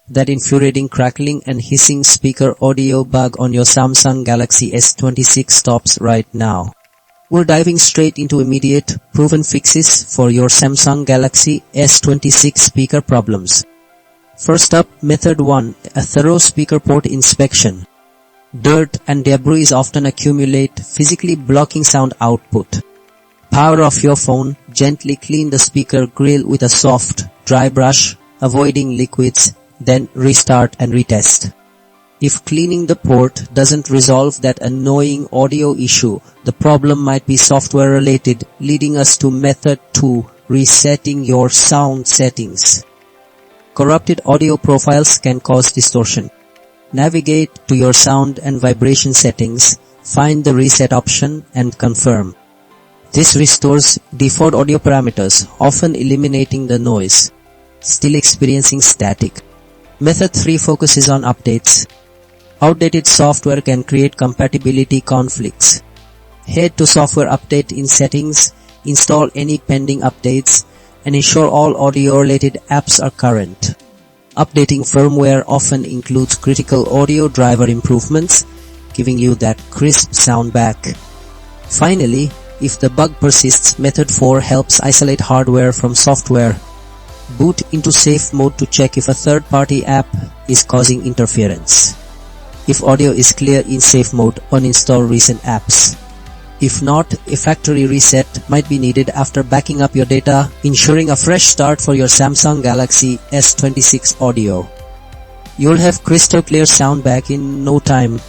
that infuriating crackling and hissing speaker audio bug on your Samsung Galaxy S26 stops right now. We're diving straight into immediate, proven fixes for your Samsung Galaxy S26 speaker problems. First up, Method 1. A thorough speaker port inspection. Dirt and debris often accumulate, physically blocking sound output. Power off your phone, gently clean the speaker grill with a soft, dry brush, avoiding liquids, then restart and retest. If cleaning the port doesn't resolve that annoying audio issue, the problem might be software related, leading us to Method 2, resetting your sound settings. Corrupted audio profiles can cause distortion. Navigate to your sound and vibration settings, find the reset option and confirm. This restores default audio parameters, often eliminating the noise. Still experiencing static? Method 3 focuses on updates. Outdated software can create compatibility conflicts. Head to Software Update in Settings, install any pending updates, and ensure all audio-related apps are current. Updating firmware often includes critical audio driver improvements, giving you that crisp sound back. Finally, if the bug persists, Method 4 helps isolate hardware from software. Boot into safe mode to check if a third-party app is causing interference. If audio is clear in safe mode, uninstall recent apps. If not, a factory reset might be needed after backing up your data, ensuring a fresh start for your Samsung Galaxy S26 audio. You'll have crystal clear sound back in no time.